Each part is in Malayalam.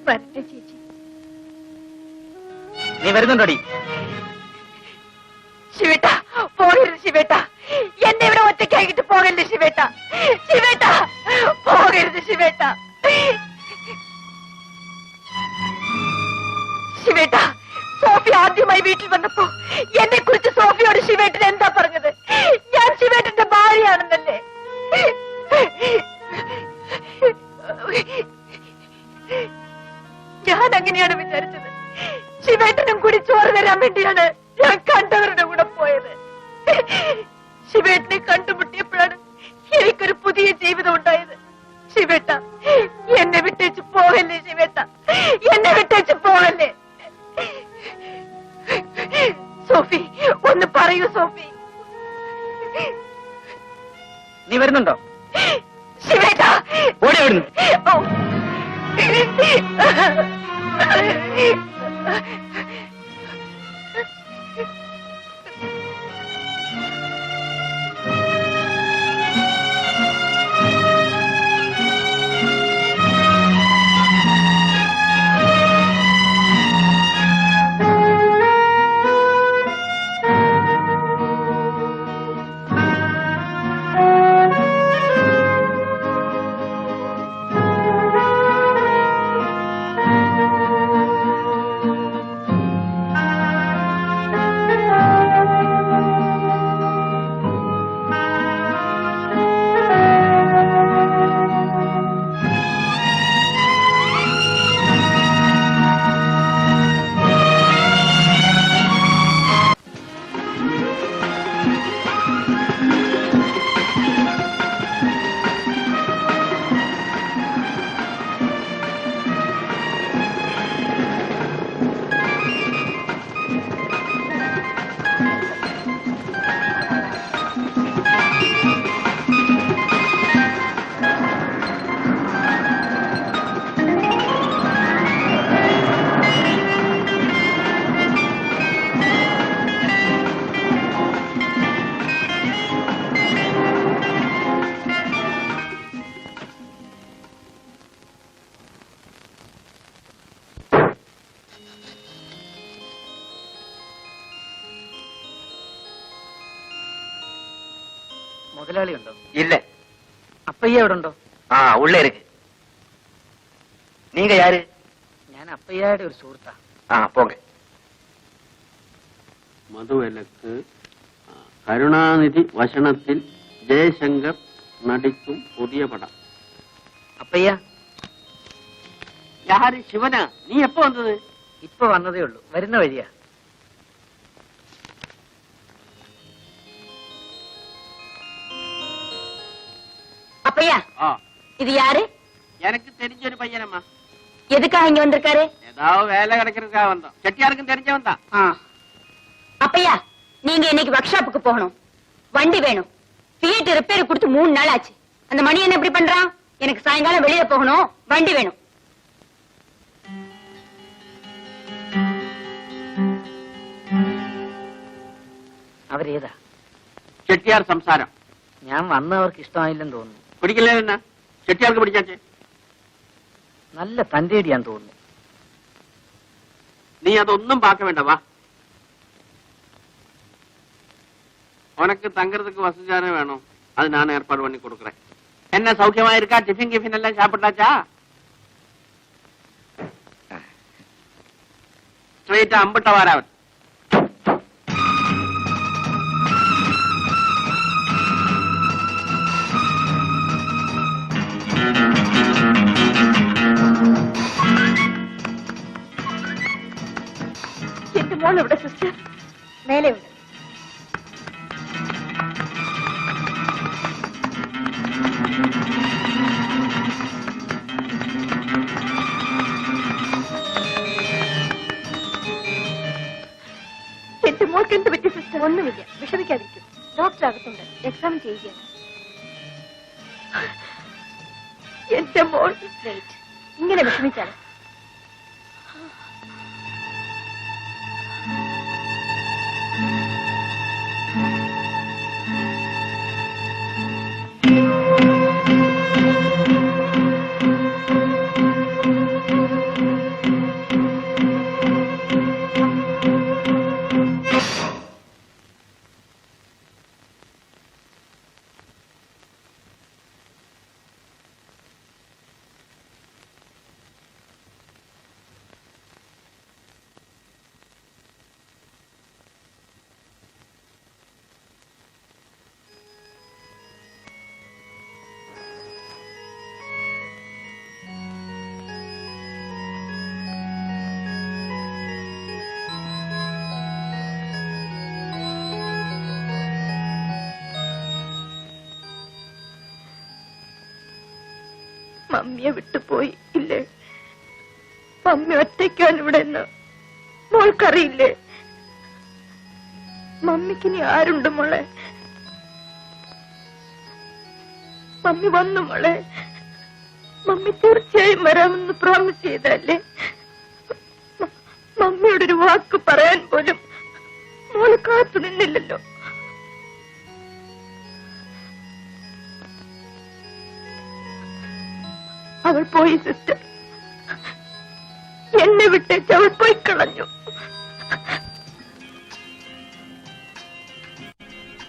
ചേച്ചി. നീ വരുന്നുണ്ടോടി? ശിവേട്ട പോകരുത് ശിവേട്ട, എന്നെ ഇവിടെ ഒറ്റയ്ക്കാക്കിട്ട് പോകല്ലേ ശിവേട്ട. ശിവേട്ട പോകരുത് ശിവേട്ട. ശിവേട്ട, സോഫി ആദ്യമായി വീട്ടിൽ വന്നപ്പോ എന്നെ കുറിച്ച് സോഫിയോട് ശിവേട്ടൻ എന്താ പറഞ്ഞത്? ഞാൻ ശിവേട്ടന്റെ ഭാര്യയാണെന്നല്ലേ? ഞാൻ അങ്ങനെയാണ് വിചാരിച്ചത്. ശിവേട്ടനും കൂടി ചോറ് തരാൻ വേണ്ടിയാണ് ഞാൻ കണ്ടവരുടെ കൂടെ പോയത്. ശിവേട്ടനെ കണ്ടുമുട്ടിയപ്പോഴാണ് എനിക്കൊരു പുതിയ ജീവിതം ഉണ്ടായത്. ശിവേട്ട, എന്നെ വിട്ടേച്ച് പോകല്ലേ ശിവേട്ട, എന്നെ വിട്ടേച്ച് പോകല്ലേ. സോഫി, ഒന്ന് പറയൂ സോഫി. നീ വരുന്നുണ്ടോ? ശിവേട്ട ഓടി അവിടുന്ന്. മുതലാളി ഉണ്ടോ? ഇല്ല. അപ്പയ്യ എവിടെ ഉണ്ടോ? ആ, ഉള്ള ഇருக்கு. நீங்க யாரு? ഞാൻ അപ്പയ്യയുടെ ഒരു സുഹൃത്താ. ആ, പോங்க. മധുവിലക്ക് കരുണാനിധി വശണത്തിൽ ജയശങ്കർ നടിക്കും പുതിയ പടം. അപ്പയ്യ, യാര് ശിവന? നീ എപ്പോ വന്നത്? ഇപ്പൊ വന്നതേ ഉള്ളൂ, വരുന്ന വഴിയാ. அப்பையா, இது யாரு? எனக்கு தெரிஞ்ச ஒரு பையனம்மா. எதுக்காக இங்க வந்திருக்காரு? ஏதாவது வேலை கிடைக்கிறதுக்காக வந்தோம். செட்டியாருக்கும் தெரிஞ்சவன் தான். அப்பையா, நீங்க இன்னைக்கு ஒர்க் ஷாப்புக்கு போகணும். வண்டி வேணும். ஃபியட் ரிப்பேர் கொடுத்து 3 நாள் ஆச்சு. அந்த மணி என்ன இப்படி பண்றான்? எனக்கு சாயங்காலம் வெளியில போகணும், வண்டி வேணும். അവരേതാ? ചെട്ടിയാർ സംസാരം. ഞാൻ വന്ന അവർക്ക് ഇഷ്ടമായില്ലെന്ന് തോന്നുന്നു. പിടിക്കില്ലേ? എന്നാ ചെട്ടിയാർക്ക് പിടിച്ചാച്ചേ? നല്ല തന്റേടിയാന്ന് തോന്നുന്നു. നീ അതൊന്നും പാക്ക വേണ്ട, വാ. உனக்கு தங்கறதுக்கு வசதியான வேணும், அது நான் ஏற்பாடு பண்ணி கொடுக்குறேன். என்ன சௌக்கியமா இருக்கா? டிஃபின் கிஃபின் எல்லாம் சாப்பிட்டாச்சா? ஸ்ட்ரெயிட்டா அம்பிட்ட வாராவன். எந்த மோளை விட சிஸ்டர் மேலே விட. എന്റെ മോൾക്ക് എന്ത് പറ്റി സിസ്റ്റർ? ഒന്നുമില്ല, വിഷമിക്കാതിരിക്കും. ഡോക്ടർ അകത്തുണ്ട്, എക്സാം ചെയ്യുകയാണ്. എന്റെ മോൾ ഇങ്ങനെ വിഷമിച്ചാണ്. മമ്മിയെ വിട്ടുപോയി ഇല്ലേ? മമ്മി ഒറ്റയ്ക്കാണ് ഇവിടെ എന്ന് മോൾക്കറിയില്ലേ? മമ്മിക്കിനി ആരുണ്ട് മോളെ? മമ്മി വന്നു മോളെ. മമ്മി തീർച്ചയായും വരാമെന്ന് പ്രോമിസ് ചെയ്തല്ലേ? മമ്മിയോട് ഒരു വാക്ക് പറയാൻ പോലും മോള് കാത്തു നിന്നില്ലല്ലോ. അവൾ പോയി സിസ്റ്റർ, എന്നെ വിട്ടേച്ച് അവൾ പോയി കളഞ്ഞു.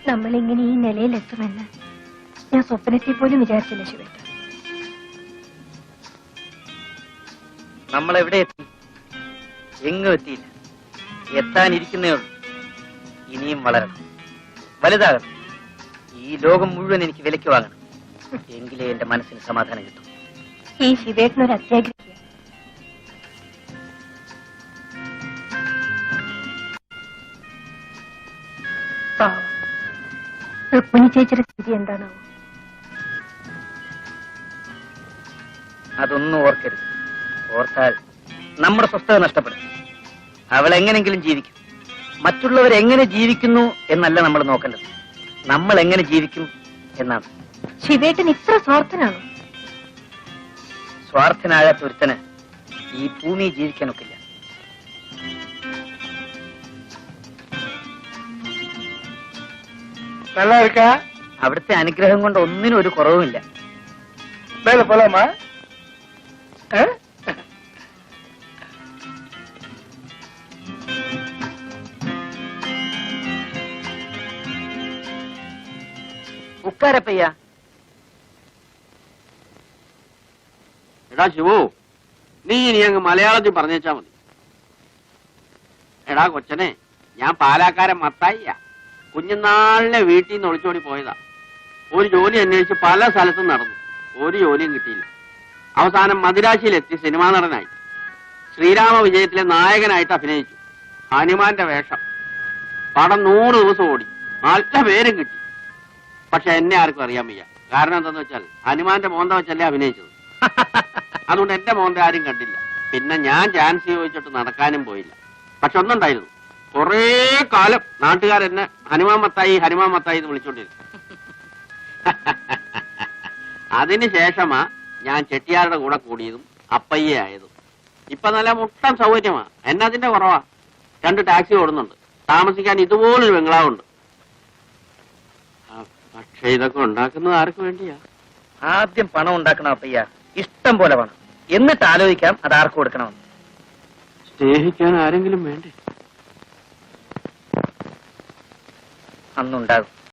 നമ്മളിങ്ങനെ ഈ നിലയിലെത്തുമെന്ന് ഞാൻ സ്വപ്നത്തിൽ പോലും വിചാരിച്ചില്ല ശിവേട്ട. നമ്മളെവിടെ എത്തി? എങ്ങും എത്തിയില്ല. എത്താനിരിക്കുന്നേ ഉള്ളൂ. ഇനിയും വളരണം, വലുതാകണം. ഈ ലോകം മുഴുവൻ എനിക്ക് വിലയ്ക്ക് വാങ്ങണം. എങ്കിലേ എന്റെ മനസ്സിന് സമാധാനം കിട്ടും. ഈ ശിവേട്ടനൊരു അത്യാഗ്രഹിയ. രുക്മിണി ചേച്ചിയുടെ സ്ഥിതി എന്താണോ? അതൊന്നും ഓർക്കരുത്. ഓർത്താൽ നമ്മുടെ സ്വസ്ഥത നഷ്ടപ്പെടും. അവൾ എങ്ങനെങ്കിലും ജീവിക്കും. മറ്റുള്ളവർ എങ്ങനെ ജീവിക്കുന്നു എന്നല്ല നമ്മൾ നോക്കേണ്ടത്, നമ്മൾ എങ്ങനെ ജീവിക്കും എന്നാണ്. ശിവേട്ടൻ ഇത്ര സ്വാർത്ഥനാണോ? സ്വാർത്ഥനാകാത്ത ഒരുത്തന് ഈ ഭൂമി ജീവിക്കാനൊക്കില്ല. അവിടുത്തെ അനുഗ്രഹം കൊണ്ട് ഒന്നിനും ഒരു കുറവുമില്ല. ഉക്കാരപ്പയ്യ. എടാ ശിവു, നീ ഇനി അങ്ങ് മലയാളത്തിൽ പറഞ്ഞേച്ചാ മതി. എടാ കൊച്ചനെ, ഞാൻ പാലാക്കാരൻ മത്തായിയാ. കുഞ്ഞുനാളിലെ വീട്ടിൽ നിന്ന് ഒളിച്ചോടി പോയതാ. ഒരു ജോലി അന്വേഷിച്ച് പല സ്ഥലത്തും നടന്നു. ഒരു ജോലിയും കിട്ടിയില്ല. അവസാനം മദിരാശിയിലെത്തി സിനിമാ നടനായി. ശ്രീരാമ വിജയത്തിലെ നായകനായിട്ട് അഭിനയിച്ചു. ഹനുമാന്റെ വേഷം. പടം 100 ദിവസം ഓടി. നല്ല പേരും കിട്ടി. പക്ഷെ എന്നെ ആർക്കും അറിയാൻ വയ്യ. കാരണം എന്താന്ന് വെച്ചാൽ ഹനുമാന്റെ മോന്ത വെച്ചല്ലേ അഭിനയിച്ചത്. അതുകൊണ്ട് എന്റെ മോന്ത ആരും കണ്ടില്ല. പിന്നെ ഞാൻ ചാൻസ് ചോദിച്ചിട്ട് നടക്കാനും പോയില്ല. പക്ഷെ ഒന്നുണ്ടായിരുന്നു, കൊറേ കാലം നാട്ടുകാരെന്നെ ഹനുമാൻ മത്തായി ഹനുമാൻ മത്തായി എന്ന് വിളിച്ചോണ്ടിരുന്നു. അതിനുശേഷമാ ഞാൻ ചെട്ടിയാരുടെ കൂടെ കൂടിയതും അപ്പയ്യ ആയതും. ഇപ്പൊ നല്ല മുട്ടൻ സൗകര്യമാ. എന്നതിന്റെ കുറവാ. 2 ടാക്സി ഓടുന്നുണ്ട്. താമസിക്കാൻ ഇതുപോലൊരു ബംഗ്ലാവുണ്ട്. പക്ഷെ ഇതൊക്കെ ഉണ്ടാക്കുന്നത് ആർക്ക് വേണ്ടിയാ? ആദ്യം പണം ഉണ്ടാക്കണം അപ്പയ്യ, ഇഷ്ടം പോലെ പണം. എന്നിട്ട് ആലോചിക്കാം അത് ആർക്ക് കൊടുക്കണമെന്ന്. സ്നേഹിക്കാൻ ആരെങ്കിലും വേണ്ടേ? അന്നുണ്ടാകും.